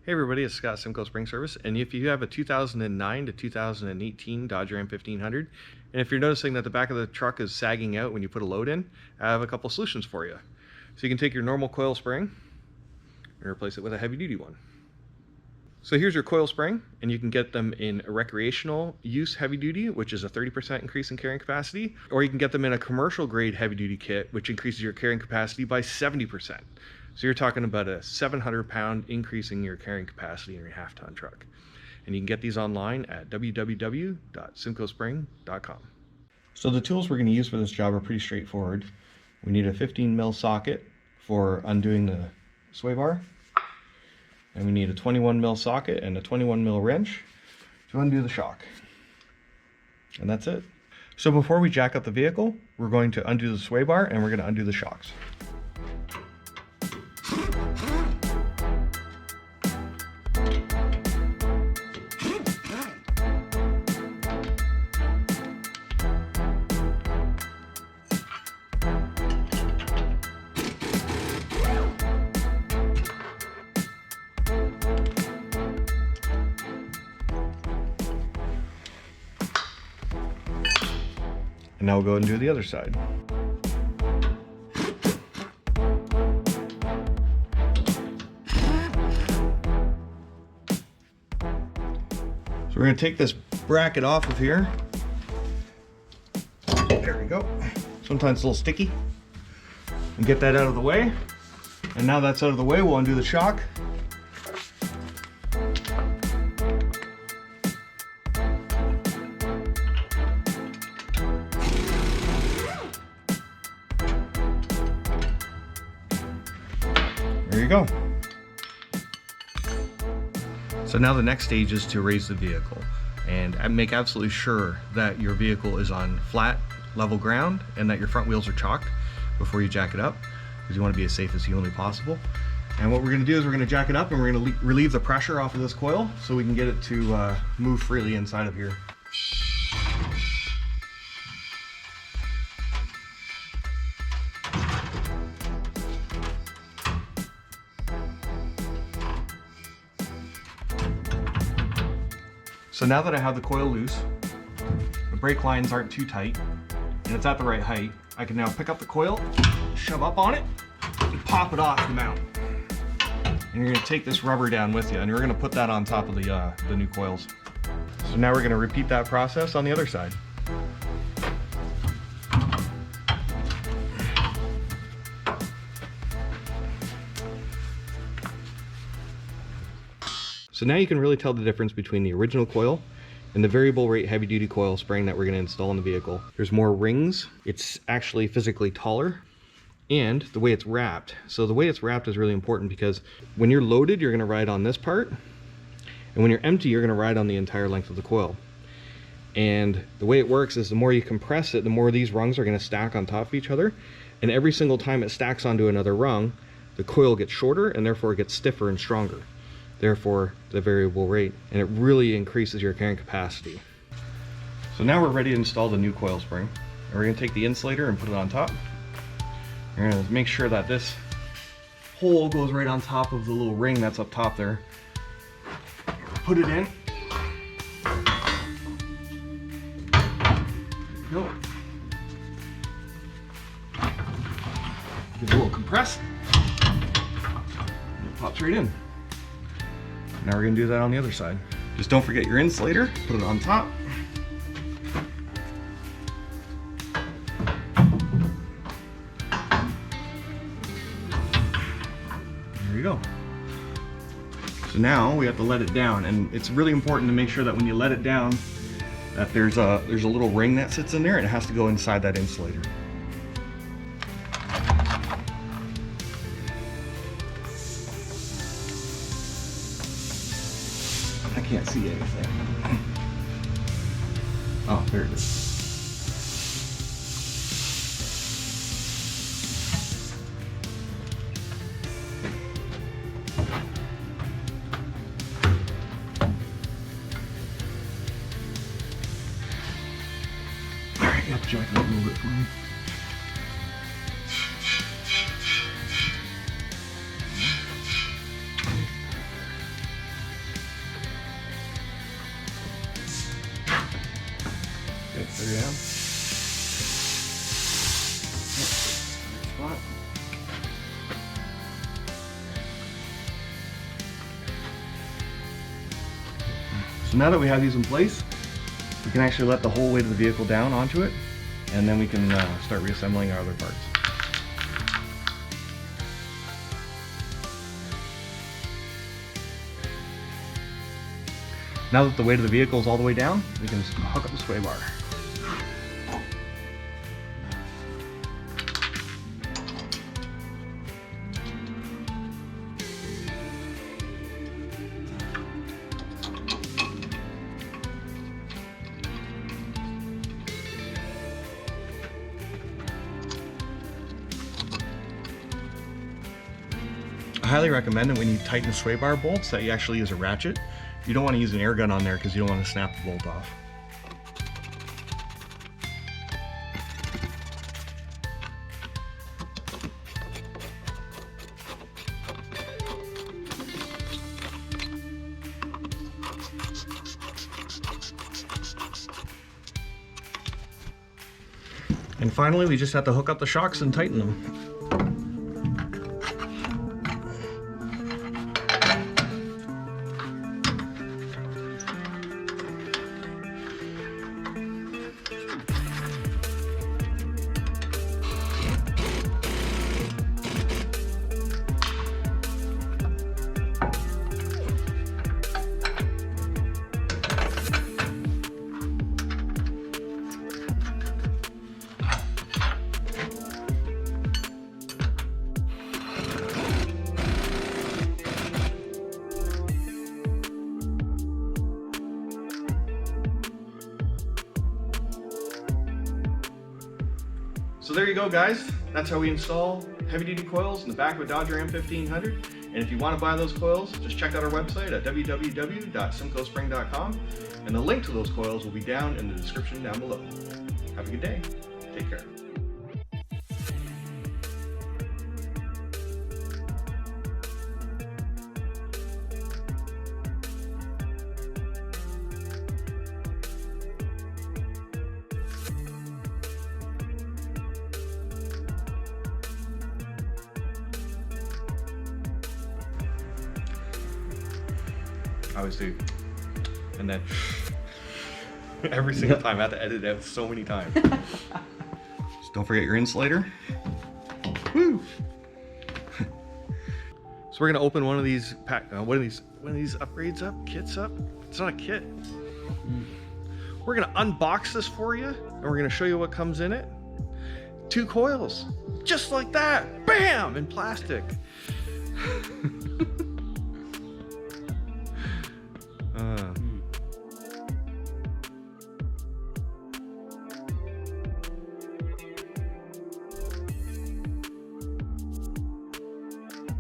Hey everybody, it's Scott, Simcoe Spring Service, and if you have a 2009 to 2018 Dodge Ram 1500, and if you're noticing that the back of the truck is sagging out when you put a load in, I have a couple solutions for you. So you can take your normal coil spring and replace it with a heavy duty one. So here's your coil spring, and you can get them in a recreational use heavy duty, which is a 30% increase in carrying capacity, or you can get them in a commercial grade heavy duty kit, which increases your carrying capacity by 70%. So you're talking about a 700-pound increase in your carrying capacity in your half-ton truck. And you can get these online at www.simcoespring.com. So the tools we're going to use for this job are pretty straightforward. We need a 15 mil socket for undoing the sway bar. And we need a 21 mil socket and a 21 mil wrench to undo the shock. And that's it. So before we jack up the vehicle, we're going to undo the sway bar and we're going to undo the shocks. And now we'll go and do the other side. So we're going to take this bracket off of here. There we go. Sometimes it's a little sticky. And get that out of the way. And now that's out of the way, we'll undo the shock. There you go. So now the next stage is to raise the vehicle and make absolutely sure that your vehicle is on flat, level ground and that your front wheels are chocked before you jack it up, because you want to be as safe as humanly possible. And what we're going to do is we're going to jack it up and we're going to relieve the pressure off of this coil so we can get it to move freely inside of here. So now that I have the coil loose, the brake lines aren't too tight, and it's at the right height, I can now pick up the coil, shove up on it, and pop it off the mount. And you're going to take this rubber down with you, and you're going to put that on top of the new coils. So now we're going to repeat that process on the other side. So now you can really tell the difference between the original coil and the variable rate heavy duty coil spring that we're going to install in the vehicle. There's more rings, it's actually physically taller, and the way it's wrapped. So the way it's wrapped is really important because when you're loaded, you're going to ride on this part, and when you're empty, you're going to ride on the entire length of the coil. And the way it works is the more you compress it, the more these rungs are going to stack on top of each other, and every single time it stacks onto another rung, the coil gets shorter and therefore it gets stiffer and stronger. Therefore the variable rate, and it really increases your carrying capacity. So now we're ready to install the new coil spring. And we're going to take the insulator and put it on top. We're going to make sure that this hole goes right on top of the little ring that's up top there. Put it in. Go. Give it a little compress. And it pops right in. Now we're going to do that on the other side. Just don't forget your insulator, put it on top. There you go. So now we have to let it down, and it's really important to make sure that when you let it down that there's a little ring that sits in there, and it has to go inside that insulator. I can't see anything. Oh, there it is. All right, you have to jack it up a little bit for me. There you go. Spot. So now that we have these in place, we can actually let the whole weight of the vehicle down onto it, and then we can start reassembling our other parts. Now that the weight of the vehicle is all the way down, we can hook up the sway bar. I highly recommend that when you tighten the sway bar bolts that you actually use a ratchet. You don't want to use an air gun on there because you don't want to snap the bolt off. And finally, we just have to hook up the shocks and tighten them. So there you go, guys. That's how we install heavy-duty coils in the back of a Dodge Ram 1500. And if you want to buy those coils, just check out our website at www.simcospring.com, and the link to those coils will be down in the description down below. Have a good day. Take care. I always do. And then every single time I have to edit it so many times. Just don't forget your insulator. Woo! So we're gonna open one of these upgrades up, kits up. It's not a kit. We're gonna unbox this for you, and we're gonna show you what comes in it. 2 coils, just like that, bam, in plastic.